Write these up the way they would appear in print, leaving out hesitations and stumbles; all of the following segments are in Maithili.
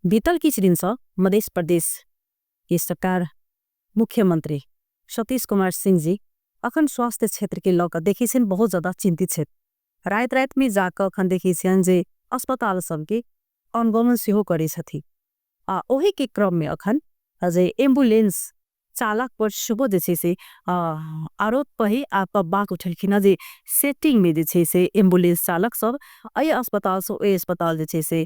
बीतल किछु दिनसँ मध्य प्रदेश के सरकार मुख्यमंत्री सतीश कुमार सिंह जी अखन स्वास्थ्य क्षेत्र के लऽ कऽ देखै छियनि बहुत ज्यादा चिंतित छथि। राति में जाकऽ अखन देखै छियनि जे अस्पताल सबके अनुगमन सेहो करै छथिन। ओही के क्रम में अखन जे एम्बुलेंस चालक पर सेहो जे छै से आरोप पही आप बात उठेलखिन जे सेटिंग में जे छै से एम्बुलेंस चालक सब अय अस्पताल से ओय अस्पताल जे छै से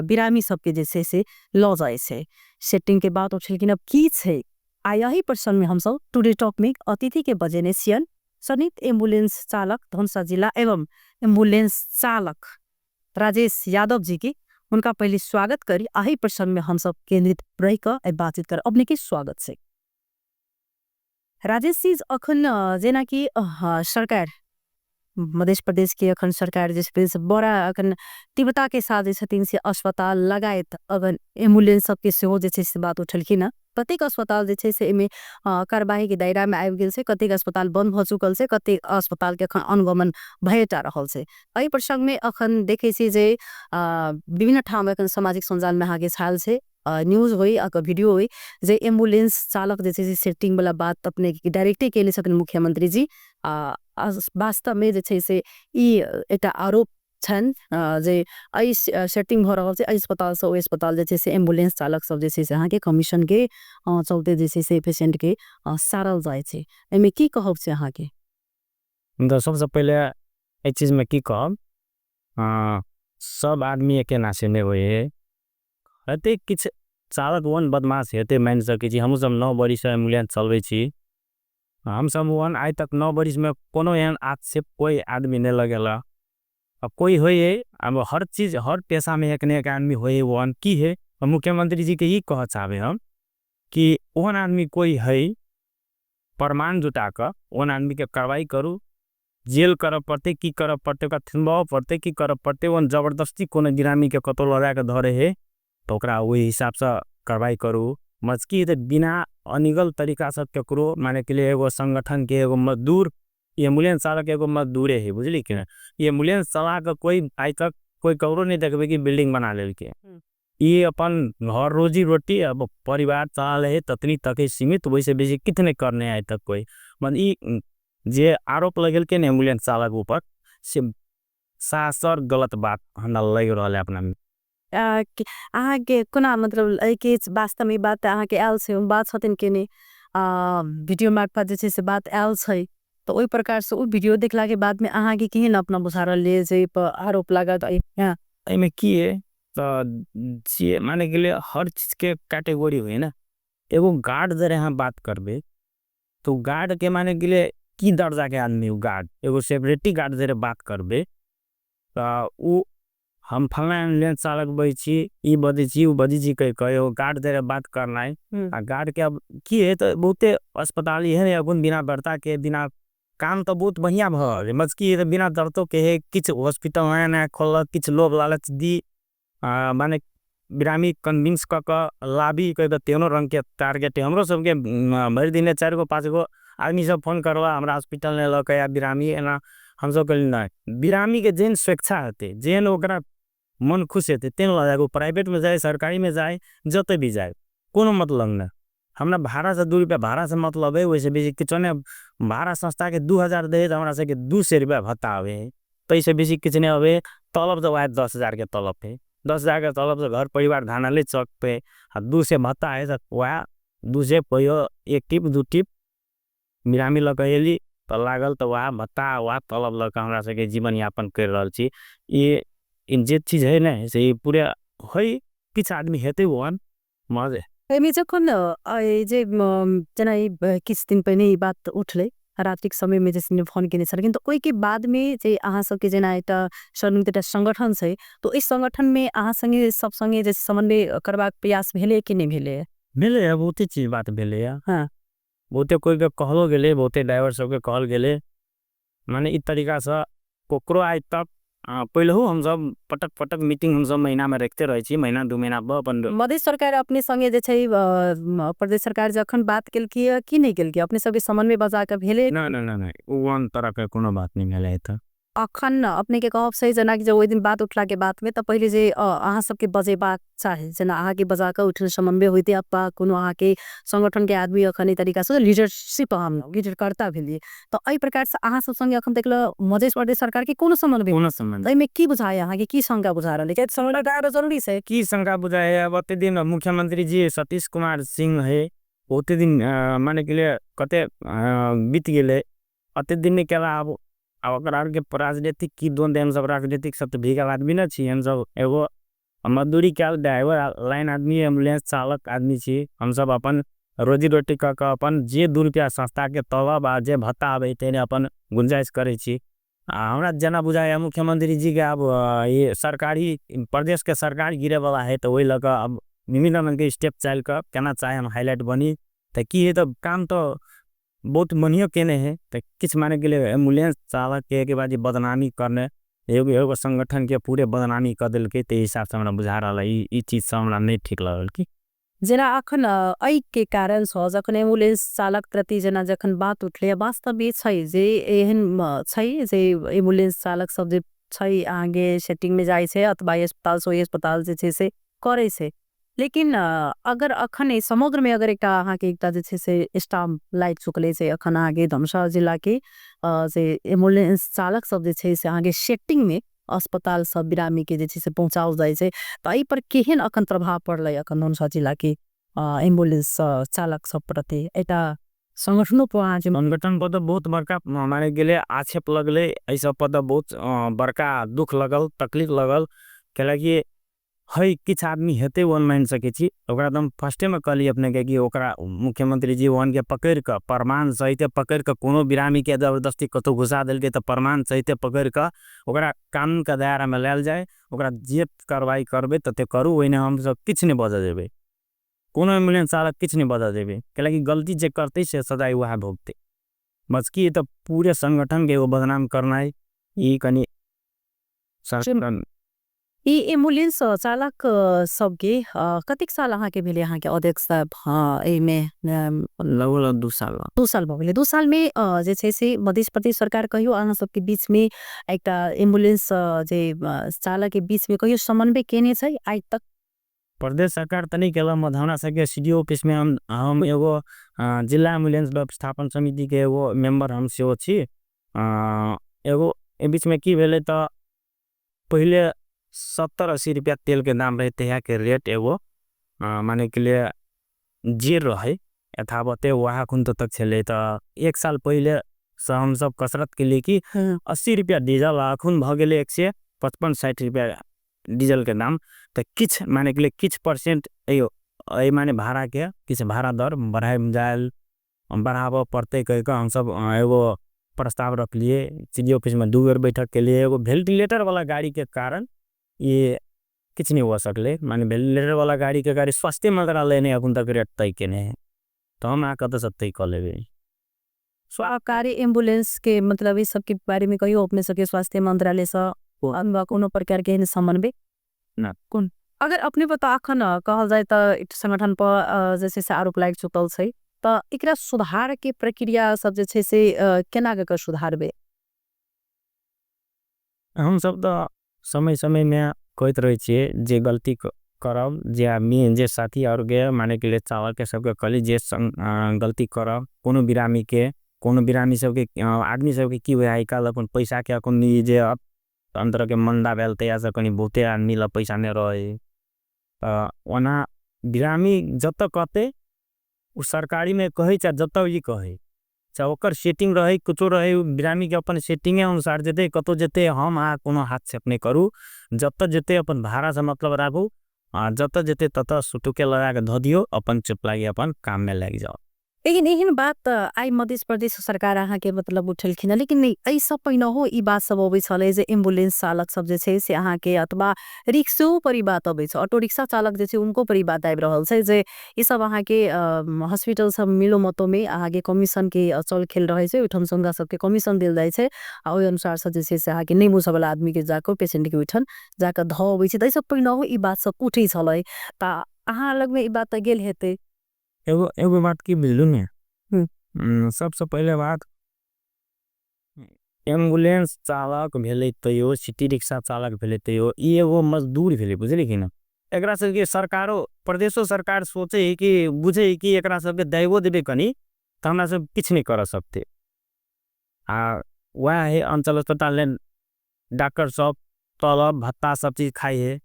बिरामी सबके जे छै से लऽ जाय छै। सेटिंग के बात उठेलखिन। अब की छै आ यही प्रश्न में हम सब टुडे टॉक में अतिथि के बजेने छियन सनित एम्बुलेंस चालक धनुषा जिला एवं एम्बुलेंस चालक राजेश यादव जी की उनका पहले स्वागत करी। आही प्रश्न में हम सब केंद्रित रह कर बातचीत कर अपने के स्वागत से। राजेश जी अखन जेना कि सरकार मध्य प्रदेश के अखन सरकार जिस बड़ा अखन तीव्रता के साथ से अस्पताल लगायत अगर एम्बुलेंस सबके सेहो जे छै से बात उठलखिन। कतेक अस्पताल जे छै से एमे कार्यवाही के दायरा में आबि गेल छै, कतेक अस्पताल बंद भ चुकल छै, कतेक अस्पताल के अखन अनुगमन भएटा रहल छै। एहि प्रसंग में अखन देखे छी जे विभिन्न ठाम में अखन सामाजिक संजाल में आगे छाल छै, न्यूज हुई वीडियो हुई जे एम्बुलेंस चालक जे छै से सेटिंग वाला बात अपने डायरेक्टे केले छथिन मुख्यमंत्री जी। वास्तव में जे छै से ई एकटा आरोप छन जे एहि सेटिंग भ रहल छै, एहि अस्पताल से ओहि अस्पताल जे छै से एम्बुलेंस चालक सब जे छै से अहाँ के कमीशन के चलते जे छै से पेशेंट के सारल जाय छै। एमे की कहब छै अहाँ के? सबसे पहले ए चीज में की कहब, सब आदमी एके नासे में होए हते किछ चालक वन बदमाश हेते मान सके छी। हम सब 9 बरिस से एम्बुलेंस चलबै छी। हम सब वन आज तक 9 बरिस में कोनो एहन आक्षेप कोई आदमी ने लगेला। अब कोई होए अब हर चीज हर पेशा में एक ने एक आदमी होए वन की है। मुख्यमंत्री जी के ही कह चाहे हम कि ओहन आदमी कोई है प्रमाण जुटा कर ओहन आदमी के कार्रवाई करू, जेल करब पड़ते की करब पड़ते ओकरा थिनबाव पड़ते की करब पड़ते। वन जबरदस्ती कोनो बिरामी के कतो लगा के धरे है तो ओकरा वही हिसाब से कार्रवाई करू। मजकी तो बिना अनिगल तरीका से केकरो माने के लिए एगो संगठन के एगो मजदूर एम्बुलेंस चालक एगो मजदूरे है, बुझली कि ना। एम्बुलेंस चला के कोई आज तक कोई कौरो नहीं देखबे कि बिल्डिंग बना ले के ये अपन घर रोजी रोटी अब परिवार चला ले ततनी तक ही सीमित, वैसे बेसी कितने करने आए तक कोई मतलब जे आरोप लगल के एम्बुलेंस चालक ऊपर से सासर गलत बात हमरा लग रहा है अपना में। अहाँ के कोना मतलब के वास्तव में बात अहाँ के आयल छै बात छथिन के ने वीडियो मार्फत जे छै से बात आयल छै तो ओई प्रकार से ओ वीडियो देखला के बाद में अहाँ के केहन अपना बुझारल ले जे आरोप लागत आई में की है तो जे माने के लिए हर चीज के कैटेगरी हुई ना। एगो गार्ड जरे यहाँ बात करबे तो गार्ड के माने के लिए की दर्जा के आदमी गार्ड एगो सेलिब्रिटी गार्ड जरे बात करबे तो हम फलना एम्बुलेंस चालक बैठी ई बदी छी उ बदी जी कह एगो गार्ड जरे बात करना है। गार्ड के अब की है तो बहुते अस्पताल है अगुन बिना बर्ता के बिना काम तो बहुत बढ़िया भल मजकी बिना दर्दों के है किछ हॉस्पिटल नया नया खोल किछ लोभ लालच दी माने बिरामी कन्विंस क लाभी कह तेनो रंग के टारगेट है। हमरो सबके भर दिन 4 गो 5 गो आदमी सब फोन करवा हमरा हॉस्पिटल ने लक या बिरामी है ना। हम सब कहली ना बिरामी के जेन स्वेच्छा होते जेन ओकरा मन खुश होते तेन ल जाए, प्राइवेट में जाए सरकारी में जाए जते भी जाए कोनो मतलब ना। हमरा भाड़ा से 2 रुपया भाड़ा से मतलब है, वैसे बेसी किछ ने भाड़ा संस्था के 2000 दे तो हमरा से के 200 रुपया भत्ता आवे तैसे बेसी किछ ने आवे। तलब तो 10,000 के तलब है, 10,000 के तलब से घर परिवार धाना ले चक पे 200 भत्ता है वह 200 पहियो 1 टिप 2 टिप बिरामी लगेली तो लागल तो वह भत्ता वह तलब लग हमरा से के जीवन यापन कर रहल छी। ये इन जे चीज है ना से पूरे है किछ आदमी हेते वन मजे एमे जखन जे जना किछ दिन पहले ई बात उठले रात्रिक समय में जैसे फोन केने छलखिन तो ओई के बाद में जे अहाँ सबके जना एटा संयुक्त एटा संगठन छै तो इस संगठन में अहाँ संगे सब संगे जे समन्वय करबाक प्रयास भेले कि नहीं भेले? भेले बहुते चीज बात भेले हाँ बहुते कोई के कहलो गेले बहुते ड्राइवर सब के कहल गेले माने इ तरीका से कोकरो आज तक पहले हम सब पटक पटक मीटिंग हम सब महीना में रखते रहे छी, महीना 2 महीना अपन मध्य सरकार अपने संगे जे छै प्रदेश सरकार जखन बात केलकी कि नहीं केलकी अपने सबके समन्वय बजा के भेले? ना ना ना ना वन तरह के कोनो बात नहीं भेले था। अखन अपने के कहब सही जना कि जब ओइ दिन बात उठला के बाद में त पहिले जे अहाँ सबके बजेबाक चाही जना अहाँ के बजा के उठल समन्वय होइते अथवा कोनो अहाँ के संगठन के आदमी अखन ई तरीका से लीडरशिप हम लीडरकर्ता भेलिए त एहि प्रकार से अहाँ सब संगे अखन तक मधेश प्रदेश सरकार के कोनो समन्वय कोनो संबंध एहिमे की बुझाय अहाँ के की शंका बुझा रहल है समन्वय जरूरी से की शंका बुझाए है। अब ओते दिन मुख्यमंत्री जी सतीश कुमार सिंह है ओते दिन माने के लिए कते बीत गेले अते दिन में केला अब ओकरा के राजनीतिक की द्वंद हम सब राजनीतिक सब भीगा आदमी ना छी हम सब एगो मजदूरी कैल ड्राइवर लाइन आदमी एम्बुलेंस चालक आदमी छी हम सब अपन रोजी रोटी क के अपन जे 2 रुपया संस्था के तलब आ जे भत्ता आवे तेने अपन गुंजाइश करे छी। हमरा जना बुझाया मुख्यमंत्री जी के अब ये सरकारी प्रदेश के सरकार गिरे वाला है तो वही लगा अब विभिन्न रंग के स्टेप चल कर केना चाहे हम हाईलाइट बनी तो की है तो काम तो बहुत बढ़िया केने है तो किस माने के लिए एम्बुलेंस चालक के बाद बदनामी करने एगो संगठन के पूरे बदनामी कर दिल के हिसाब से हमरा बुझा रहा ई चीज से हमरा नहीं ठीक लगल की जना अखन एहि के कारण छ जखन एम्बुलेंस चालक प्रति जना जखन बात उठले वास्तव ये छै जे एहन छै जे एम्बुलेंस चालक सब जे छै आगे सेटिंग में जाय छै अथवा अस्पताल सो अस्पताल जे छै से करे छै लेकिन अगर अखन समग्र में अगर एकटा अहाँ के एकटा जे छै से स्टाम्प लाइट चुकले छै अखन आगे धमसा जिला के जे एम्बुलेंस चालक सब जे छै से आगे सेटिंग में अस्पताल सब बिरामी के जे छै से पहुंचाओ जाय छै त एहि पर केहन अखन प्रभाव पड़लै अखन धनुषा जिला के एम्बुलेंस चालक सब प्रति एटा संगठनों पर आज संगठन पर तो बहुत बड़का हमारे के लिए आक्षेप लगले ऐसा पर तो बहुत बड़का दुख लगल तकलीफ लगल कैलाकि है किछ आदमी हेते वन मान सके छी ओकरा हम फर्स्टे में कहली अपने के कि ओकरा मुख्यमंत्री जी वन के पकड़ के प्रमाण सहित पकड़ के कोनो बिरामी के जबरदस्ती कतो घुसा देल के तो प्रमाण सहित पकड़ के ओकरा कानून के दायरा में लेल जाए ओकरा जे कार्रवाई करबे तते करू ओइने हम सब किछ नहीं बजा देबे कोनो एम्बुलेंस चालक किछ नहीं बजा देबे कैलाकि गलती जे करते से सजाए वह भोगते बस की तो पूरे संगठन के वो बदनाम करना है ई कनी ई एम्बुलेंस चालक सबके कतिक साल अहाँ के भेले अहाँ के अध्यक्ष साहब एमे लगभग 2 साल 2 साल भ गेले 2 साल में जे छै से मध्य प्रदेश सरकार कहियो अहाँ सबके बीच में एकटा एम्बुलेंस जे चालक के बीच में कहियो समन्वय केने छै आज तक प्रदेश सरकार तनी केला मधौना सके सीडीओ ऑफिस में हम एगो जिला एम्बुलेंस व्यवस्थापन समिति के एगो मेंबर हम सेहो छी एगो ए बीच में की भेले त पहले 70-80 रुपया तेल के दाम रहते हैं के रेट एगो माने के लिए जे रहे यथावते वहाँ खुन तक चले तो 1 साल पहले से हम सब कसरत के लिए कि 80 रुपया डीजल अखुन भ गेले 155-60 रुपया डीजल के दाम तो किछ माने के लिए किछ परसेंट माने भाड़ा के किछ भाड़ा दर बढ़ाए जाए बढ़ावा पड़ते कह के हम सब एगो प्रस्ताव रख लिए सीडी ऑफिस में 2 बार बैठक के लिए एगो वेंटिलेटर वाला गाड़ी के कारण ये किछ नहीं हो सकले माने वेंटिलेटर वाला गाड़ी के गाड़ी स्वास्थ्य मंत्रालय ने अखुन तक रेट तय केने है तो हम आ कत सब तय कर लेबे सरकारी एम्बुलेंस के मतलब इस सब के बारे में कहियो अपने सबके स्वास्थ्य मंत्रालय से कोनो प्रकार के समन्वय ना कोन अगर अपने बता अखन कहल जाए त संगठन पर जैसे से आरोप लाग चुकल छै त एकरा सुधार के प्रक्रिया सब जे छै से केना के सुधारबे हम सब तो समय समय में कहत रहे छे जे गलती करब जे आदमी जे साथी और गे माने के लिए चावल के सबके कली जे गलती करब कोनो बिरामी सबके आदमी सबके की होय आई काल अपन पैसा के अपन जे अंतर के मंदा बेलते या से कनी बहुते आदमी ला पैसा ने रहे ओना बिरामी जब तक कहते उ सरकारी में कहे चाहे जब तक ई कहे चाहे ओकर सेटिंग रहे कुछो रहे बिरामी के अपन सेटिंग अनुसार जेते कतो जेते हम कोनो हाथ से अपने करू जब तक जेते अपन भाड़ा से मतलब राखू जब तक जेते तत सुटुके लगा के ध दियो अपन चुपलागी अपन काम में लग जाओ लेकिन एहन बात आई मध्य प्रदेश सरकार अहाँ के मतलब उठेलखिन लेकिन एहि सब पहिने हो ई बात सब अबै छले जे एम्बुलेंस चालक सब जे छै से अहाँ के अथवा रिक्शो पर ई बात अबै छ ऑटो रिक्शा चालक जे छै उनको पर ई बात आबि रहल छै जे ई सब अहाँ के हॉस्पिटल सब मिलो मतो में अहाँ के कमीशन के चल खेल रहे छै उठम संगा सब के कमीशन देल जाय छै आ ओइ अनुसार से जे छै से अहाँ के नहीं मुसा वाला आदमी के जाको पेशेंट के उठन जाके ध अबै छै त ई सब पहिने हो ई बात सब उठै छले त अहाँ लग में ई बात गेल हेते एगो बात की बिल्लू ने सबसे पहले बात एम्बुलेंस चालक भेलै तैयो सिटी रिक्शा चालक भेलै तैयो ई एगो मजदूर भेलै बुझलियै कि ना। एकरा सबके सरकारो प्रदेशो सरकार सोचे है कि बुझे है कि एकरा सबके दैवो देबे कनी तो हमरा सब किछ नहीं कर सकते। आ वह है अंचल अस्पताल में डॉक्टर सब तलब भत्ता सब चीज खाई है।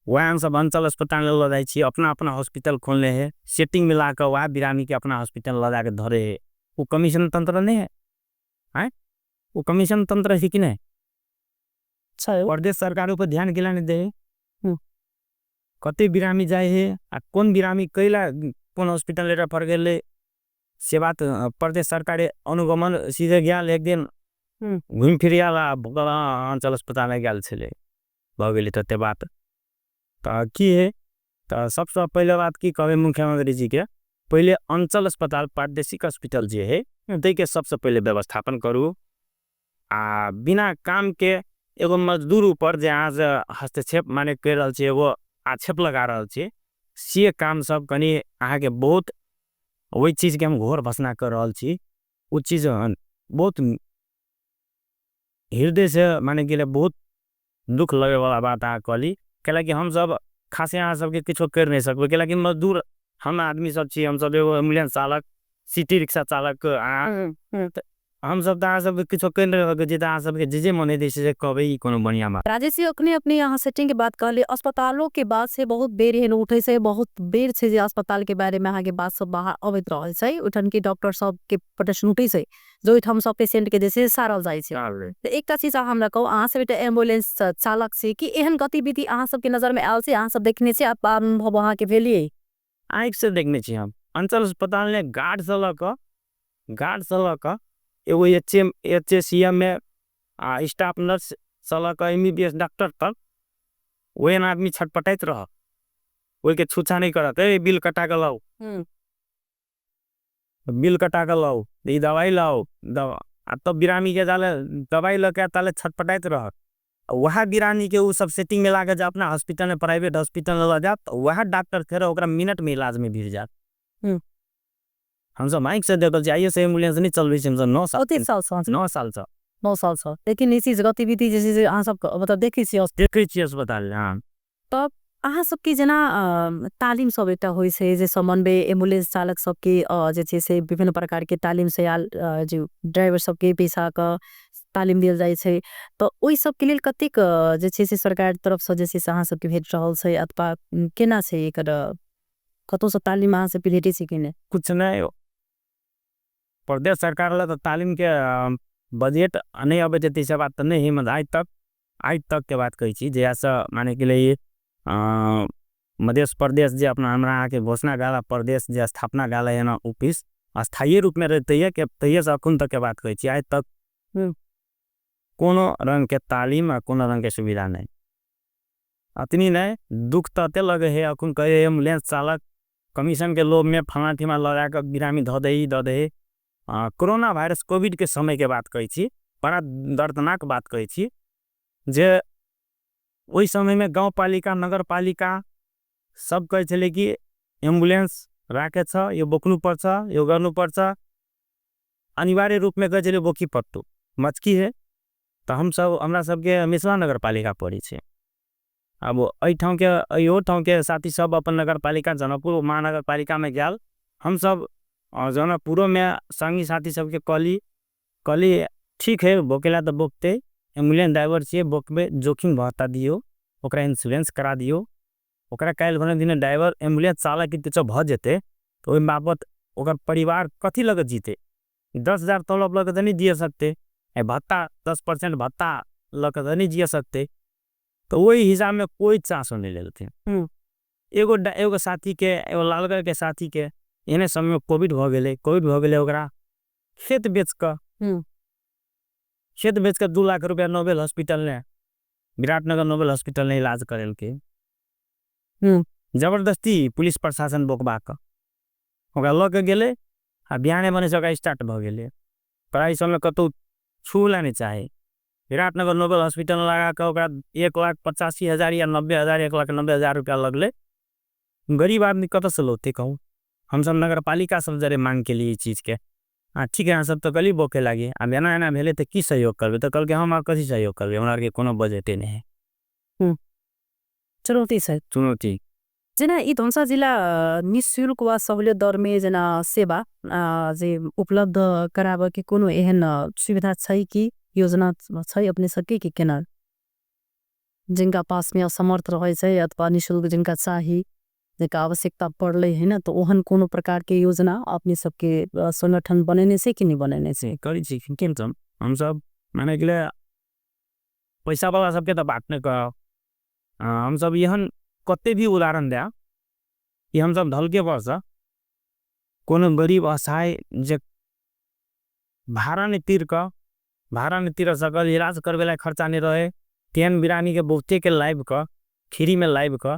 वह हम सब अंचल अस्पताल में ल जाई छी अपना अपना हॉस्पिटल खोलने है सेटिंग मिला कर वह बिरामी के अपना हॉस्पिटल ल जाके धरे है। वो कमीशन तंत्र नहीं है, हैं वो कमीशन तंत्र है कि नहीं। प्रदेश सरकारों पर ध्यान किला नहीं दे कते बिरामी जाए है आ कौन बिरामी कैला कौन हॉस्पिटल रेफर गेले से बात प्रदेश सरकार अनुगमन सीधे गया एक दिन घूम फिर अंचल अस्पताल में गया छे भ गेलै तते बात तो की है। तो सबसे पहले बात की कहे मुख्यमंत्री जी के पहले अंचल अस्पताल प्रादेशिक हॉस्पिटल जे है ते के सबसे पहले व्यवस्थापन करू। आ बिना काम के एगो मजदूर ऊपर जे आज हस्तक्षेप माने कर रहल छे एगो आक्षेप लगा रहल छे से काम सब कनी अहाँ के बहुत वही चीज के हम घोर भसना कर रहल छी। वो चीज बहुत हृदय से माने के लिए बहुत दुख लगे वाला बात आ कहली कैला कि हम सब खासे यहाँ सबके किछो कर नहीं सकबे कैला कि मजदूर हम आदमी सब छी। हम सब एगो एम्बुलेंस चालक सिटी रिक्शा चालक हम सब अहाँ सब किछो कर नहीं सकबे जे अहाँ सबके जे मने दे से कहबे ई कोनो बढ़िया बात। राजेश जी अपने अपने यहाँ सेटिंग के बात कहले अस्पतालों के बात से बहुत बेर एहन उठे से बहुत बेर छे जे अस्पताल के बारे में अहाँ के बात सब बाहर अबैत रहल छै उठन के डॉक्टर सब के प्रश्न उठे छै जो हम सब पेशेंट के जैसे सारल जाय छै। तो एकटा चीज हमरा कहू अहाँ सब एम्बुलेंस चालक से कि एहन गतिविधि अहाँ सब के नजर में आयल छै अहाँ सब देखने छै अनुभव अहाँ के भेलिए आँख से देखने छी हम अंचल अस्पताल में गार्ड से लक एगो एचएसीएम में स्टाफ नर्स सलक एमबीबीएस डॉक्टर तक वही आदमी छटपटाइत रह वही के छूछा नहीं करत बिल कटा के लाओ बिल कटा के लाओ ई दवाई लाओ दवा तब बिरामी के जाले दवाई लके ताले छटपटाइत रह वह बिरामी के वो सब सेटिंग में लाके जा अपना हॉस्पिटल में प्राइवेट हॉस्पिटल में ला जात वह डॉक्टर फिर ओकरा मिनट में इलाज में भिड़ जात। हम सब माइक से देखल जाइए से एम्बुलेंस नहीं चलबे छै हम सब 9 साल से लेकिन इसी गतिविधि जैसे अहाँ सब मतलब देखै छी अस्पताल। हाँ तब अहाँ सबके जना तालीम सब एकटा होइ छै जे समन्वय एम्बुलेंस चालक सबके जे छै से विभिन्न प्रकार के तालीम से आल जे ड्राइवर सबके पेशा का तालीम दियल जाय छै तो ओइ सब के लेल कतेक जे छै से सरकार तरफ से जे छै से अहाँ सबके भेट रहल छै अथवा केना छै एकर कतो से तालीम अहाँ से भेटै छै कि नै कुछ नहीं प्रदेश सरकार ला तो तालीम के बजट नहीं अबे जती से बात नहीं है मत आज तक के बात कही छी जैसा माने के लिए मध्य प्रदेश जे अपना हमरा के घोषणा गाला प्रदेश जे स्थापना गाला है ना ऑफिस अस्थायी रूप में रहते है कि तैये से अखुन तक के बात कही छी आज तक कोनो रंग के तालीम और कोनो रंग के सुविधा नहीं अतनी नहीं दुख तते लगे है अखुन कहे एम्बुलेंस चालक कमीशन के लोभ में फला ठिमा लगा कर बिरामी ध दे कोरोना वायरस कोविड के समय के बात कही छी बड़ा दर्दनाक बात कही छी जे वही समय में गाँव पालिका नगर पालिका सब कहे छले कि एम्बुलेंस राखे छ यो बोक्नु पर्छ यो गर्नु पर्छ अनिवार्य रूप में कहे छले बोकी पत्तू मचकी है। तो हम सब हमरा सबके मिश्रा नगर पालिका पड़ी छे अब अई ठाव के साथी सब अपन नगर पालिका जनकपुर महानगर पालिका में गया हम सब जनकपुर में संगी साथी सबके कली ठीक है बोकेला तो बोकते एम्बुलेंस ड्राइवर से बोकबे जोखिम भत्ता दियो ओकरा इंश्योरेंस करा दियो ओकरा काल भने दिन ड्राइवर एम्बुलेंस चालक के किछो भ जेते तो ओइ बाबत ओकर परिवार कथी लग जीते 10,000 तलब लग तो नहीं दिए सकते भत्ता 10% भत्ता लग तो नहीं दिए सकते। तो वही हिसाब में कोई चांस नहीं लेते एगो साथी के एगो लालगढ़ के साथी के एने समय में कोविड भ गेले ओकरा खेत बेच कर 2 लाख रुपया नोबेल हॉस्पिटल ने विराटनगर नोबेल हॉस्पिटल ने इलाज करेल के जबरदस्ती पुलिस प्रशासन बोकबा के ओकरा ल के गेले आ बिहाने बने से स्टार्ट भ गेले ओकरा इस समय कतौ छूला नहीं चाहे विराटनगर नोबेल हॉस्पिटल लगा के ओकरा 1,85,000 या 90,000 1,90,000 रुपया लगले गरीब आदमी कत से लोते कहूँ हम सब नगर पालिका सब जरे मांग के लिए चीज के ठीक है सब तो कली बोके लागी अब एना एना भेले तो की सहयोग करबे तो कल के हम कथी सहयोग करबे हमरा के कोनो बजटे नहीं है चुनौती छ चुनौती जेना यी धनुषा जिल्ला निःशुल्क वा सहुलियत दरमे जेना सेवा जे उपलब्ध कराबे के कोनो एहन सुविधा छै कि योजना छै अपने सबके कि केना जिनका पास में असमर्थ रहे छै अथवा निःशुल्क जिनका चाही जिनका आवश्यकता पड़ले है ना तो ओहन कोनो प्रकार के योजना अपने सबके संगठन बनेने से कि नहीं बनेने से करी छी केम हम सब माने के लिए पैसा वाला सबके तो बात नहीं कर हम सब यहन कते भी उदाहरण दिया कि हम सब ढल के बस कोनो गरीब असहाय जे भाड़ा नहीं तीर सकल इलाज करवे ला खर्चा नहीं रहे तेन बिरानी के बहुते के लाइव का फ्री में लाइव का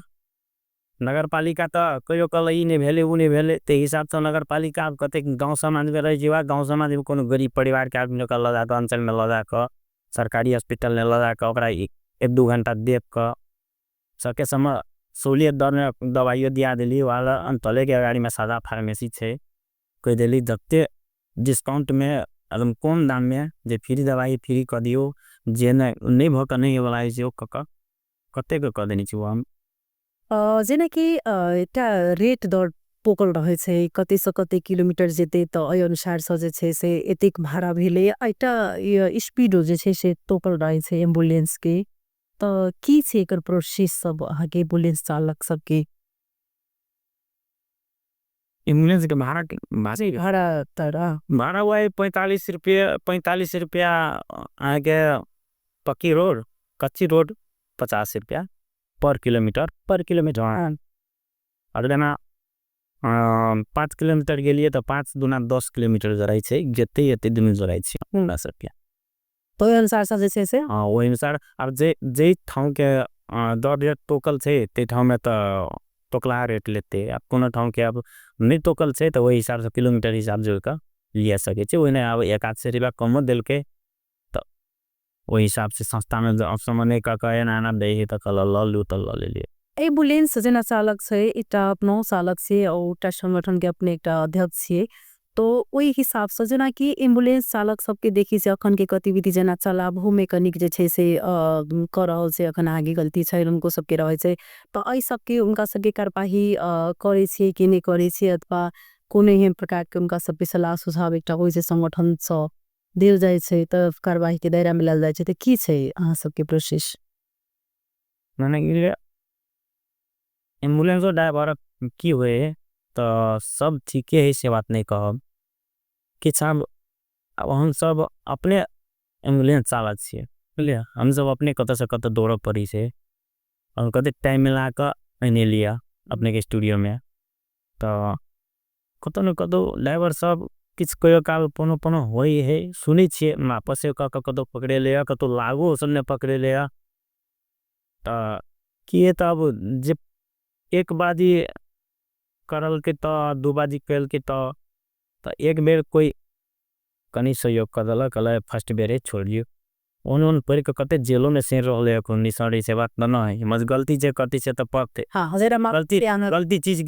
नगर पालिका तो कहियो कल ई नहीं भेले उ नहीं भेले ते हिसाब से नगर पालिका कते गांव समाज में रह जीवा गांव समाज में कोनो गरीब परिवार के आदमी का लगा के अंचल में लगा के सरकारी अस्पताल में लगा के ओकरा 1-2 घंटा देख के सके समय सहूलियत दर में दवाइयो दिया दिली वाला अंतले के गाड़ी में सादा फार्मेसी छे कह दिली जते डिस्काउंट में एकदम कम दाम में जे फ्री दवाई फ्री कर दियो जे नहीं भक नहीं वाला जे कते के कर देनी छी हम जेना कि एउटा रेट दर पोकल रहे छै कते से कते किलोमीटर जेते तो अय अनुसार से जे छै से एतेक भाड़ा भेले एउटा स्पीडो जे छै से तोकल रहे छै एम्बुलेंस के तो की छै एकर प्रोसेस सब अहाँ के एम्बुलेंस चालक सब के एम्बुलेंस के भाड़ा भाड़ा तरा भाड़ा हुआ 45 रुपया आगे पक्की रोड कच्ची रोड 50 रुपया पर किलोमीटर अगर ना 5 किलोमीटर के लिए तो 5 दूना 10 किलोमीटर जराई छे जते दिन जराई छे 10 रुपया तो अनुसार से जे से वो अनुसार अब जे ठाव के दर रेट टोकल छे ते ठाव में तो टोकला रेट लेते अब कोनो ठाव के अब नहीं टोकल छे तो वही हिसाब से किलोमीटर हिसाब जो का लिया सके छे ओने अब 1-8 रुपया कम दिल के तो वही हिसाब से संस्था में अब समने का कहे ना दे तो कल लू तो ले लिए एम्बुलेंस जेना चालक छै एकटा अपनो चालक छे और एकटा संगठन के अपने एकटा अध्यक्ष छे तो वही हिसाब से जेना कि एम्बुलेंस चालक सबके देखी से अखन के गतिविधि जेना चलाब हो मैकेनिक जे छै से कर रहल छै अखन आगे गलती छै उनको सबके रहे छै तो एहि सबके उनका सबके कार्यवाही करे छै कि नहीं करे छै अथवा कोनो एहन प्रकार के उनका सबके सलाह सुझाव एकटा होय छै संगठन से देल जाय छै तो कार्यवाही के दायरा में लेल जाय छै तो की छै अहाँ सबके प्रोसेस माने कि एम्बुलेंस ड्राइवर की हुए तो सब ठीक है से बात नहीं कहब कि सब अब हम सब अपने एम्बुलेंस चालक छे बुझलिए हम सब अपने कत से कत दौड़ पड़ी से और कते टाइम मिला कर अने लिया अपने के स्टूडियो में तो कतो न कतो ड्राइवर सब किस कयो काल पनो होई है सुनी छे वापस से कतो पकड़े ले कतो लागो सबने पकड़े ले तो किए तो अब जे एक बाजी करल के तो दो बाजी कल के तो एक बेर कोई कनी सहयोग कर दलक फर्स्ट बेरे छोड़ दियो उन पर कते जेलों में से रहले कोनी सड़ी से बात न है मज गलती जे करती से तो पकते हां जरा गलती चीज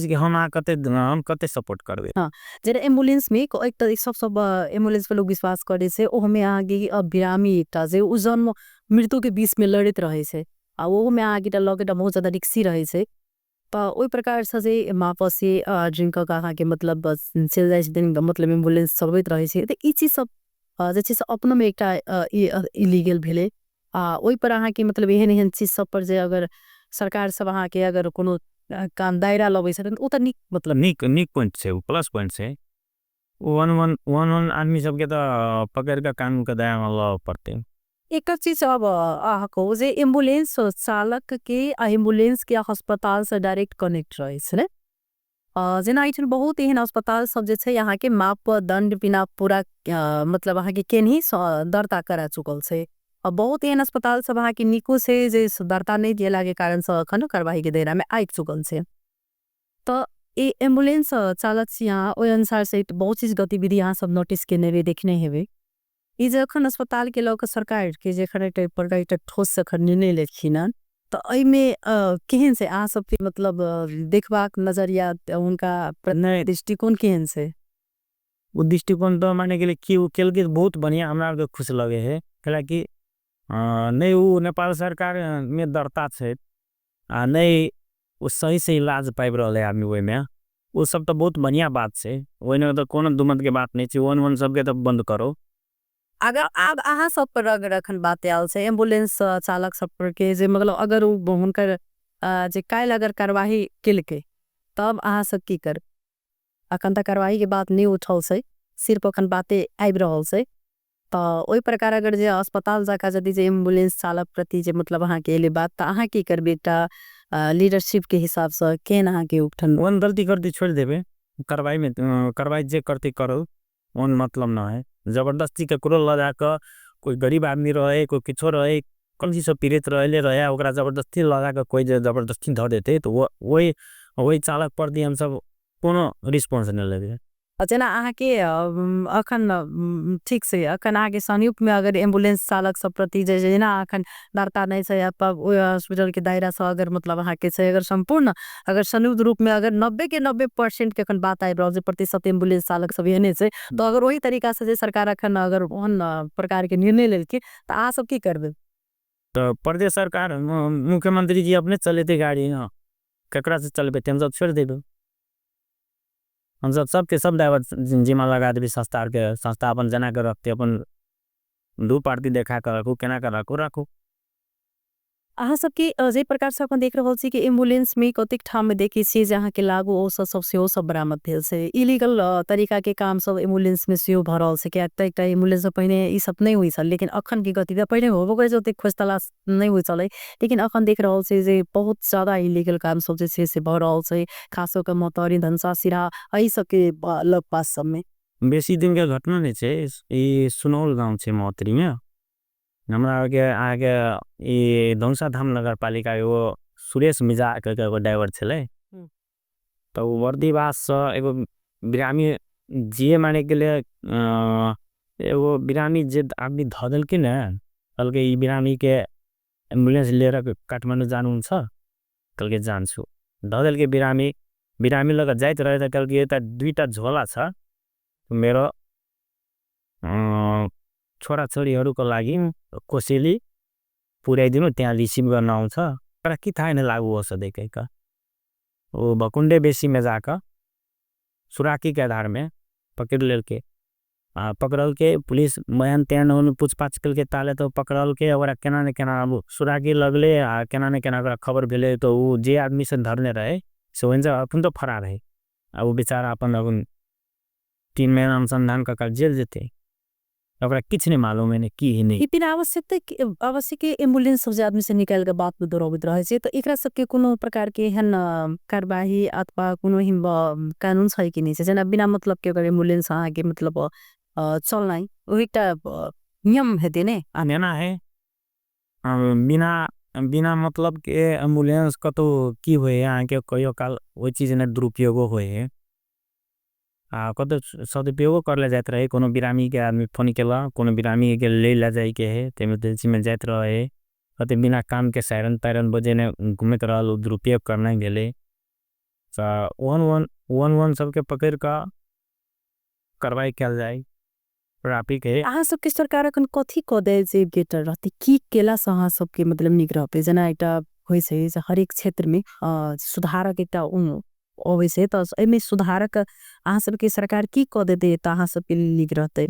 के हम कते सपोर्ट करबे हां जरा एम्बुलेंस में एक तो सब एम्बुलेंस पे लोग विश्वास करे से ओ हमें आगे बिरामी एकटा जे उ जन्म मृत्यु के बीच में लड़ित रहे से आ वो में आगे टा लगेटा बहुत ज्यादा रिक्सी रहे से तो ओई प्रकार से जे मापसे जिनका कहा के मतलब चल जाय छै मतलब एम्बुलेंस चलबैत रहे छै तो ई चीज सब जे छै से अपनो में एकटा इलीगल भेले ओई पर अहाँ के मतलब एहन चीज सब पर जे अगर सरकार सब अहाँ के अगर कोनो काम दायरा लबै छै त ओ त निक मतलब निक पॉइंट छै प्लस पॉइंट छै वन आदमी सब के तो पकड़ के कानून के दायरा में लाव पड़ते एक चीज अब आको जे एम्बुलेंस चालक के एम्बुलेंस के अस्पताल से डायरेक्ट कनेक्ट रहे छै ने जेना एठन बहुत एहन अस्पताल सब जे छै यहाँ के मापदंड बिना पूरा मतलब अहाँ के केनही दर्ता करा चुकल छै और बहुत एहन अस्पताल सब अहाँ के निको छै जे दर्ता नहीं दिला के कारण से अखन कार्यवाही के दायरा में आबि चुकल छै तो ए एम्बुलेंस चालक यहाँ ओहि अनुसार से बहुत चीज गतिविधि यहाँ सब नोटिस केने हुए देखने हेवे ई जखन अस्पताल के लौक सरकार के जखन ठोस सखन निर्णय लेखिन तो अई में केहन से आ सब के मतलब देखबाक नजरिया उनका दृष्टिकोण केहन से वो दृष्टिकोण तो माने के लिए कि वो केल के बहुत बढ़िया हमरा खुश लगे है कला कि नहीं वो नेपाल सरकार में दरता है नहीं वो सही से इलाज पाइब रहा है आदमी वही में वो सब तो बहुत बढ़िया बात से वही में तो कोनो दुमत के बात नहीं वन वन सबके तो बंद करो। अगर आब अहाँ सब पर अगर अखन बात आयल से एम्बुलेंस चालक सब पर के जे मतलब अगर हुनकर जे काल अगर कार्यवाही केलकै तब अहाँ सब की कर अखन तक कार्यवाही के बात नहीं उठल से सिर्फ अखन बाते आबि रहल से तो ओई प्रकार अगर जे अस्पताल जाका यदि जे एम्बुलेंस चालक प्रति जे मतलब अहाँ के एले बात तो अहाँ की करबे एकटा लीडरशिप के हिसाब से केन अहाँ के उठन वन गलती करती छोड़ देवे कार्रवाई में कार्रवाई जे करती करो वन मतलब ना है जबरदस्ती के करो लगा कर कोई गरीब आदमी रहे कोई किछो रहे कौन सी सब पीड़ित रहे रहे ओकरा जबरदस्ती लगा कर कोई जबरदस्ती धर देते तो वो वही वही चालक प्रति हम सब कोनो रिस्पॉन्स नहीं लगे। जेना अहाँ के अखन ठीक से अखन अहाँ के संयुक्त में अगर एम्बुलेंस चालक सब प्रति जे जेना अखन दरता नहीं छै हॉस्पिटल के दायरा से अगर मतलब अहाँ के छै अगर संपूर्ण अगर संयुक्त रूप में अगर 90 के 90% के अखन बात आबि रहल छै प्रतिशत एम्बुलेंस चालक सब एहने छै तो अगर वही तरीका से जे सरकार अखन अगर ओहन प्रकार के निर्णय लेलकै तो अहाँ सब की करबे तो प्रदेश सरकार मुख्यमंत्री जी अपने चलेते गाड़ी ककरा से चलबे हम सब छोड़ देबे हम सब सबके सब ड्राइवर जिम्मा लगा देवी संस्था के संस्था अपन जना के रखते अपन दू पार्टी देखा कर रखू केना कर रखू रखू अहाँ सबके जे प्रकार से अपन देख रहल छी कि एम्बुलेंस में कतेक ठाम में देखी छी जहाँ के लागू औषध सब सेहो सब बरामद भेल छै इलीगल तरीका के काम सब एम्बुलेंस में सेहो भ रहल छै किया एकटा एम्बुलेंस से पहले ई सब नहीं हुई छल लेकिन अखन की गति पहले होबो करे जो खोज तलाश नहीं हुई छलै लेकिन अखन देख रहल छी जे बहुत ज्यादा इलीगल काम सब जे छै से भ रहल छै खासो के मोतरी धनसा सिरा एही सब के लग पास सब में बेसी दिन के घटना नहीं छै ई सुनौल गांव छै मोहतरी में हमरा आगे ये धनुषा धाम नगर पालिका वो सुरेश मिजा के एगो ड्राइवर छले तो वर्दीवास से एगो बिरामी जिए माने के लिए एगो बिरामी जे आदमी ध देलकै ने कहलकै ई बिरामी के एम्बुलेंस लिएर काठमाडौँ जानु छ कहलकै जान्छु ध देलकै बिरामी बिरामी लग जाइत रहे त कहलकै यता दुईटा झोला छ मेरो छोरा छोरीहरूको लागि कोसेली पुर्याइदिनु त्यहाँ रिसिभ गर्न आउँछ तर के थाहा होइन लागू होस् देखेका वो भकुंडे बेसी में जाकर सुराकी के आधार में पकड़ लेके पकड़ल के पुलिस बयान त्यान पूछपाछ करके ताले तो पकड़ल के और केना ने केना अब सुराकी लगले केना ने केना खबर भेले तो वो जे आदमी से धरने रहे से वहीं अपन तो फरार है अब वो बेचारा अपन अब 3 महीना अनुसंधान का जेल जेते अब किछ नहीं मालूम है की ही नहीं इतना आवश्यक एम्बुलेंस सब आदमी से निकाल के बात में दौड़बैत रहे छै तो एकरा सबके कोनो प्रकार के एहन कार्यवाही अथवा कोनो हिम कानून छै कि नहीं छै जेना बिना मतलब के अगर एम्बुलेंस अहाँ के मतलब चलना ओ एकटा नियम हेते ने आना है बिना बिना मतलब के एम्बुलेंस कतो की होए यहाँ के कहियो काल वो चीज ने दुरुपयोग होए कत सदुपयोग कर ले जाते रहे कोनो बिरामी के आदमी फोन केला कोनो बिरामी के ले ला जाए के है इमरजेंसी में जाते रहे कते बिना काम के सायरन तायरन बजे ने घूमे रहल दुरुपयोग करना गेले वन वन वन वन सबके पकड़ का कार्रवाई कल जाए ट्रैफिक है अहाँ सबके सरकार अखन कथी क दे जे गेटर रहते की केला से अहाँ सबके मतलब निग्रह पे जेना एकटा होय छै जे हर एक क्षेत्र में सुधारक एकटा अबै छै त एमे सुधारक अहाँ सबके सरकार की क देते त अहाँ सबके निग रहते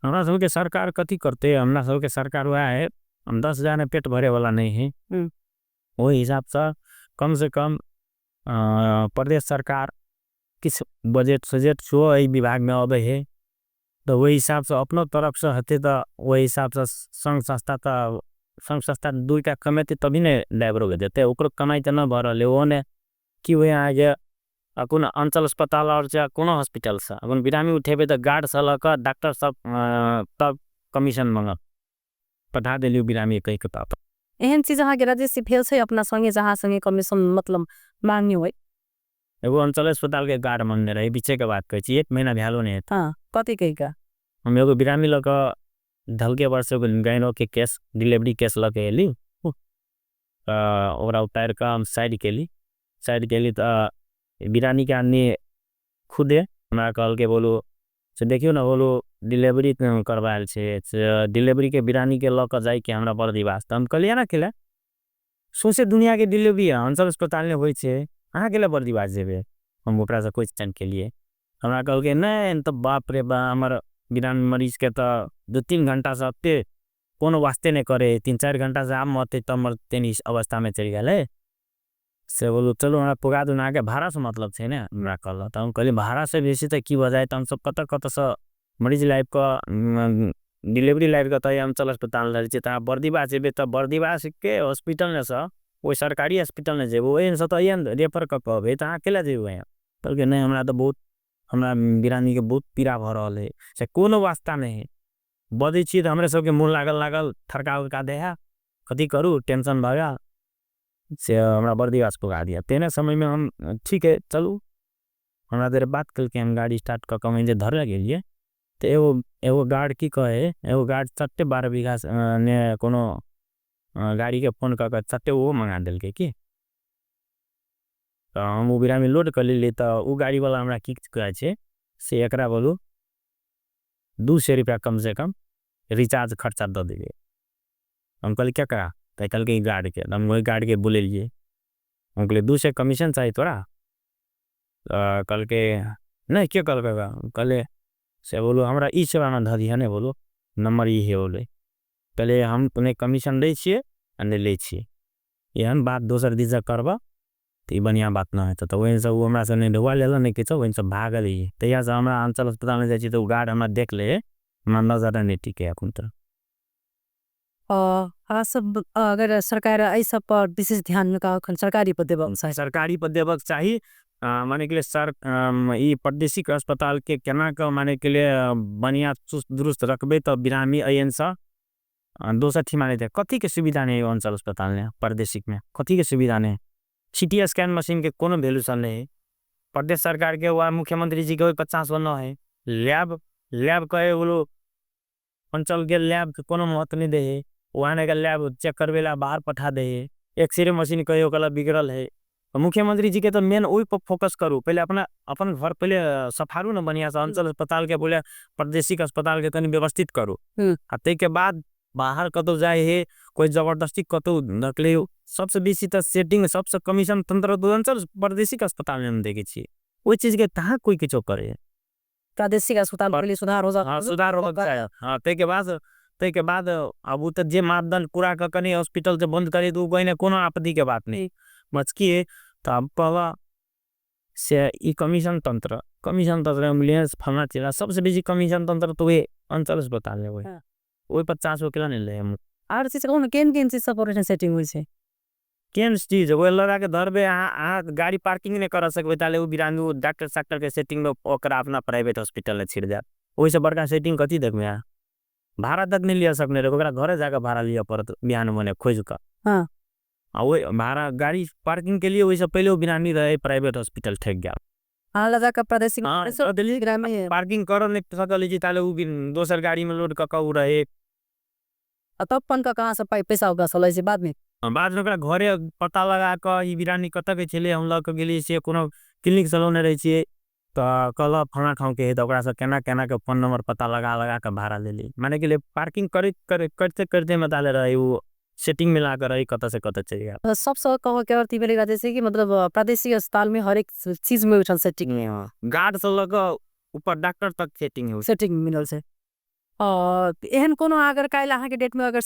हमरा सबके सरकार कथी करते हमरा सबके सरकार हुआ है हम 10,000 में पेट भरे वाला नहीं है वो हिसाब से कम प्रदेश सरकार किस बजट सजेट छो यही विभाग में अबे है तो वही हिसाब से अपनो तरफ से हते तो वही हिसाब से संघ संस्था दुईटा कमेते तभी ने ड्राइवर के देते ओकरो कमाई त न भरले वो ने कि हुए आगे कोनो अंचल अस्पताल और कोनो हॉस्पिटल से अपन बिरामी उठेबे तो गार्ड सलक डॉक्टर सब तब कमीशन मांग पठा देलियो बिरामी कहीं के पाप एहन चीज अहाँ के राज्य से भेल छै अपना संगे जहाँ संगे कमीशन मतलब मांगनी होय एगो अंचल अस्पताल के गार्ड मांगने रहे पीछे के बात कहै 1 महीना भ्यालो नहीं हाँ कथी कही का हम एगो बिरामी लग ढलके वर्ष गायनो के केस डिलीवरी केस लग एली ओकरा उतार के हम साइड केली तो बिरानी के आदमी खुदे हमरा कहल के बोलो से देखियो ना बोलो डिलीवरी करवायल छे से डिलीवरी के बिरानी के लक जाई के हमरा बर्दीवास त हम कहलिए ना केला सोसे दुनिया के डिलीवरी अंचल अस्पताल में होई छे अहाँ केला बर्दीवास जेबे हम ओकरा से क्वेश्चन के लिए हमरा कहल के नहीं तो बाप रे बा हमर बिरान मरीज के तो 2-3 घंटा से अत्ते कोनो वास्ते नहीं करे 3-4 घंटा से आम मते तब मरते नहीं अवस्था में चल गए से बोलो चलो हमरा पुगा दूना के भाड़ा से मतलब छे ना हमरा कहल त हम कहली भाड़ा से बेसी त की बजाय त हम सब कत कत से मरीज लाइफ का डिलीवरी लाइफ का त अंचल अस्पताल रहे छे त बर्दीवास जेबे त बर्दीवास के हॉस्पिटल ने से वो सरकारी हॉस्पिटल ने जेबो एन से त रेफर क कहबे त अहाँ केला जेबे कहल के नहीं हमरा तो बहुत हमरा बिरानी के बहुत पीड़ा भ रहल है से कोनो वास्ता नहीं है बदे छी त हमरे सबके मुंह लागल थरका उरका दे है कथी करू टेंशन भगा से हमरा बर्दीवास पुगा दिया तेने समय में हम ठीक है चलू हमरा देर बात कल के हम गाड़ी स्टार्ट क के जे धर गेलिए तो एगो गार्ड की कहे एगो गार्ड 12 बीघा ने कोनो गाड़ी के फोन क के चट्टे वो मंगा दिल के की तो हम उ बिरामी लोड कर ली तो उ गाड़ी वाला हमरा की कहे छे से एकरा बोलू 200 रुपया कम से कम रिचार्ज खर्चा दे देवे हम कहली क्या करा तो कल के गार्ड के हम वही गार्ड के बोले लिए हम कहले 200 कमीशन चाहिए तोरा कल के नहीं क्या कल के कहले से बोलो हमरा ई सेवा में ध दिया नहीं बोलो नंबर ई है बोले पहले हम तुम्हें कमीशन दे छिए आ नहीं ले छिए एहन बात दोसर दिशा करबा तो बढ़िया बात ना है तो वही सब वो हमरा से नहीं ढुआ लेला नहीं किछो वही सब भागल ही तैया से हमरा अंचल अस्पताल में जाई तो गार्ड हमरा देख ले हमरा नजर नहीं टिके अखुन त हाँ सब अगर सरकार ऐ सब पर विशेष ध्यान में का सरकारी पर देबक चाही सरकारी पर देबक चाही माने के लिए सर ई प्रादेशिक अस्पताल के केना के माने के लिए बढ़िया चुस्त दुरुस्त रखबे तो बिरामी अयन सा दोसर थी माने कथी के सुविधा नहीं अंचल अस्पताल में प्रादेशिक में कथी के सुविधा नहीं सीटी स्कैन मशीन के कोनो वैल्यूशन नहीं प्रदेश सरकार के वा मुख्यमंत्री जी के 50 न है लैब कहे बोलो अंचल के लैब के कोनो महत्व नहीं दे वहाँ का लैब चेक करवेला बाहर पठा दे एक्सरे मशीन कहे ओकला बिगड़ल है मुख्यमंत्री जी के तो मेन वही पर फोकस करू पहले अपन घर पहले सफारू न बढ़िया से अंचल अस्पताल के बोले प्रादेशिक अस्पताल के तनी व्यवस्थित करू ते के बाद बाहर कतो जाए है कोई जबरदस्ती कतो नकले सबसे बेसी तो सेटिंग सबसे कमीशन तंत्र तो अंचल प्रादेशिक अस्पताल में हम देखे छी ओई चीज के तहाँ कोई किछो करे प्रादेशिक अस्पताल पहले सुधार हो जा हाँ सुधार हो जाए हाँ ते के बाद अब तो जे मापदंड पूरा कने हॉस्पिटल से बंद करे तो कोई ने कोनो आपत्ति के बात नहीं मचकी है तो अब पवा से ई कमीशन तंत्र एम्बुलेंस फलना चीज सबसे बेसी कमीशन तंत्र तो वे अंचल अस्पताल में होय ओई 50 किलो नहीं ले हम आर चीज कोन केन चीज सब ऑपरेशन सेटिंग होय छे केन चीज वो लगा के धरबे आ गाड़ी पार्किंग नहीं कर सकबे ताले उ बिरानू डॉक्टर के सेटिंग में ओकरा अपना प्राइवेट हॉस्पिटल में छिड़ जात ओई से बड़का सेटिंग कथी देखबे आ भाड़ा तक नहीं लिया सकने रे ओकरा घरे जाके भाड़ा लिया पड़त बिहान मने खोज का हां वो भाड़ा गाड़ी पार्किंग के लिए वैसे पहले वो बिरानी रहे प्राइवेट हॉस्पिटल ठेक गया हाँ लगा का प्रादेशिक दिल्ली में पार्किंग कर नहीं सकल जी ताले उ दोसर गाड़ी में लोड क रहे तब पन का कहां से पैसा होगा सलै से बाद में ओकरा घरे पता लगा क ई बिरानी कत के छले हम ल के गेली से कोनो क्लिनिक चलौने रही छे तो कल फला ठाव के है तो ओकरा से केना के फोन नंबर पता लगा के भाड़ा ले ली माने के लिए पार्किंग करते में ताले रहे वो सेटिंग मिला कर रही कत से कत चल गया सब कह के अर्थ मिलेगा जैसे कि मतलब प्रादेशिक अस्पताल में हर एक चीज में उठल सेटिंग में गार्ड से लगा ऊपर डॉक्टर तक सेटिंग है सेटिंग मिलल से एहन कोनो अगर काल अहाँ के डेट में अगर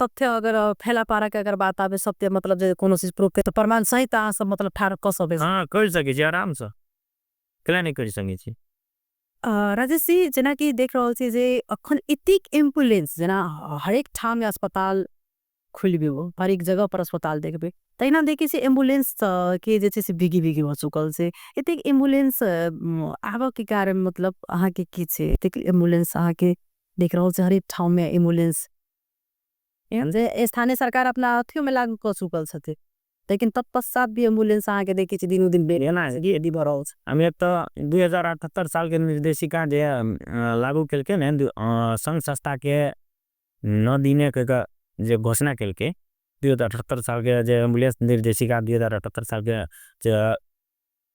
तथ्य अगर फैला पारा के अगर बात आवे सत्य मतलब जे कोनो चीज प्रूफ के तो प्रमाण सहित अहाँ सब मतलब ठार क सके हां कर सके छी आराम से केला नहीं कर सके छी राजेश जी जना कि देख रहल छी जे अखन एतिक एम्बुलेंस जना हर एक ठाम में अस्पताल खुलबे हो हर एक जगह पर अस्पताल देखबे तैना देखे से एम्बुलेंस के जे से बिगी हो चुकल से एतिक एम्बुलेंस आब के कारण मतलब अहाँ के की छे एतिक एम्बुलेंस अहाँ के देख रहल से हर एक ठाव में एम्बुलेंस जे स्थानीय सरकार अपना अथियो में लागू क चुकल छथे लेकिन तत्पश्चात भी एम्बुलेंस अहाँ के देखे छी दिनो दिन बेना यदि बढ़ल हम एक तो 2078 साल के निर्देशिका जे लागू केलके ने संघ संस्था के 9 दिने के जे घोषणा केलके 2078 साल के जे एम्बुलेंस निर्देशिका 2078 साल के जे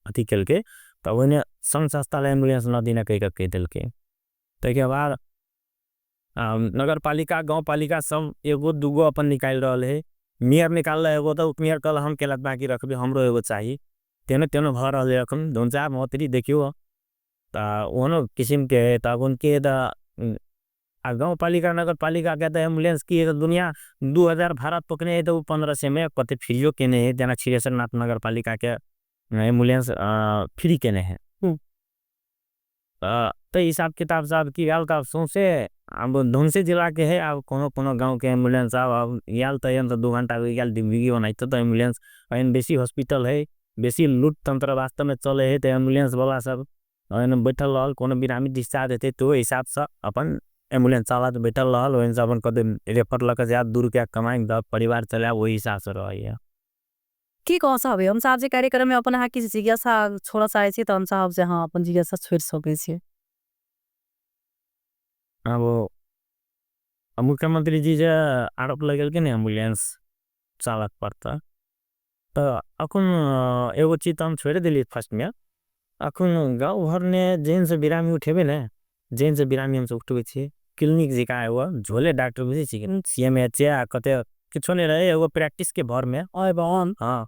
अथी केलके तो ओने संघ संस्था एम्बुलेंस न देना कह दिलके। ताके बाद नगर पालिका गाँव पालिका सब एगो दूगो अपन निकाल रहा है। मेयर निकाल रहा एगो तो उपमेयर कल हम केलक बाकी रखबे हमरो एगो चाहिए तेने तेनो भर रहा रकम दोन चार मोहतरी देखियो ओनो किस्म के तब उनके गाँव पालिका नगर पालिका कहता है एम्बुलेंस की दुनिया 2000 भारत पकने है तो 1500 में कते फ्रीओ केने है जना क्षीरेश्वरनाथ नगर पालिका के एम्बुलेंस फ्री केने है। तो हिसाब किताब साहब की याल का सौंसे अब धुनसे जिला के है अब कोनो कोनो गांव के एम्बुलेंस अब याल तो 2 घंटा याल डिब्बी बनाई तो एम्बुलेंस बेसी हॉस्पिटल है बेसी लूट तंत्र वास्तव में चले है तो एम्बुलेंस वाला सब बैठल रहल कोनो बिरामी डिस्चार्ज होते तो हिसाब से अपन एम्बुलेंस चाला तो बैठल रहल वही अपन कदम रेफर लग जा दूर क्या कमाई परिवार चला वही हिसाब से रही के कह सकबे हम साहब जे कार्यक्रम में अपन किसी जिज्ञासा छोड़ चाहे छी तो हम साहब से हाँ अपन जिज्ञासा छोड़ सके छी। अब मुख्यमंत्री जी जे आरोप लगल के नहीं एम्बुलेंस चालक पड़ता तो अखुन एगो चीज हम छोड़ दिली फर्स्ट में अखुन गाँव भर ने जेन से बिरामी उठेबे ना जेन से बिरामी हम उठबे छी क्लिनिक जी का हुआ झोले डॉक्टर बुझे छी सीएमएच कते किछो नहीं रहे एगो प्रैक्टिस के भर में हाँ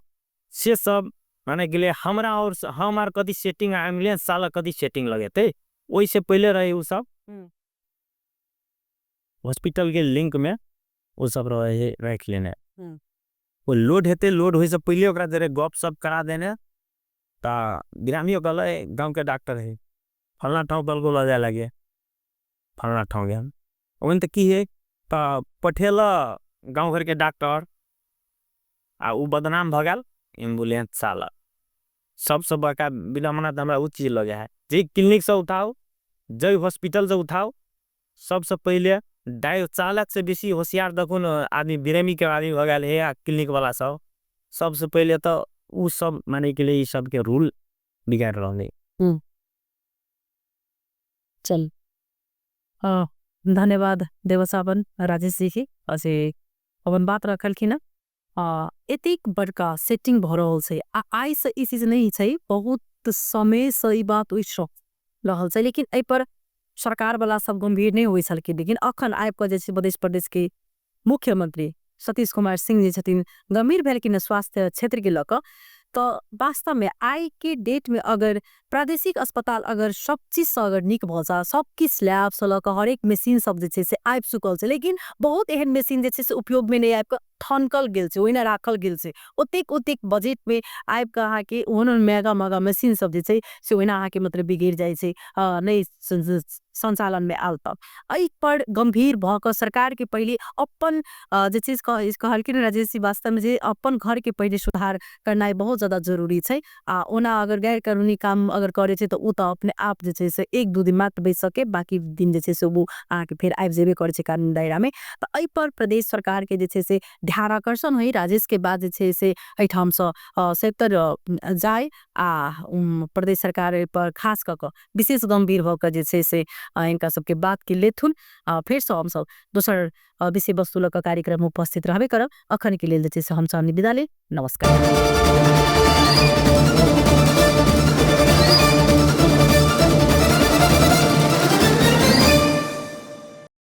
से सब माने के लिए हमरा और हमार कदी सेटिंग एम्बुलेंस साला कदी सेटिंग लगे थे वही से पहले रहे वो सब हॉस्पिटल के लिंक में वो सब रहे रख लेने वो लोड हेते लोड हुई से पहले ओकरा जरे गप सब करा देने ता बिरामियों कहल गाँव के डॉक्टर है फलना ठाव बल को लजा लगे फलना ठाव गया वही तो की है ता पठेला गाँव घर के डॉक्टर आ उ बदनाम भगल एम्बुलेंस साला सबसे बड़का विडम्बना तो हमारा उ चीज लगे है जे क्लिनिक से उठाओ जय हॉस्पिटल से उठाओ सबसे पहले डाय चालक से बेसी होशियार देखो आदमी बिरामी के आदमी भगल है या क्लिनिक वाला सब सबसे पहले तो उ सब माने के लिए सब के रूल बिगाड़ रहे चल धन्यवाद देवसाबन राजेश जी की असे अपन बात रखल की ना एतिक बड़का सेटिंग भ रहल छै आई से ई चीज नहीं छै बहुत समय से ई बात उठ रहल छै लेकिन ए पर सरकार वाला सब गंभीर नहीं हुई छल लेकिन अखन आबि कऽ जे छै मध्य प्रदेश के मुख्यमंत्री सतीश कुमार सिंह जी छथिन गंभीर भेल कि स्वास्थ्य क्षेत्र के लक तो वास्तव में आई के डेट में अगर प्रादेशिक अस्पताल अगर सब चीज से अगर निक भ जा सब किस लैब से लक हरेक मशीन सब जे छै से आबि चुकल छै लेकिन बहुत एहन मशीन जे छै से उपयोग में नहीं आबि कऽ ठनकल गेल छै ओहिना राखल गेल छै ओतेक ओतेक बजट में आबि कऽ अहाँ के ओहन मेगा मेगा मशीन सब जे छै से ओहिना अहाँ के मतलब बिगड़ जाय छै नहीं संचालन में आल तक एहि पर गंभीर भ कऽ सरकार के पहले अपन जे चीज कहलखिन राजेश जी वास्तव में जे अपन घर के पहले सुधार करना बहुत ज्यादा जरूरी छै ओना अगर गैर कानूनी काम अगर करे छै तो उ तो अपने आप जे छै से 1-2 दिन मात्र बच सके बाकी दिन जे छै से वो अहाँ के फिर आबि जेबे करे छै कानून दायरा में तो एहि पर प्रदेश सरकार के जे छै से ध्यान आकर्षण हुई राजेश के बाद जे छै से एठाम से सेक्टर जाय प्रदेश सरकार पर खास कऽ विशेष गंभीर भ कऽ जे छै से इनका सबके बात के लेथुन फिर से हम सब दोसर विषय वस्तु लऽ कऽ कार्यक्रम में उपस्थित रहबे करब अखन के लेल जे छै से हम सब विदा ले नमस्कार।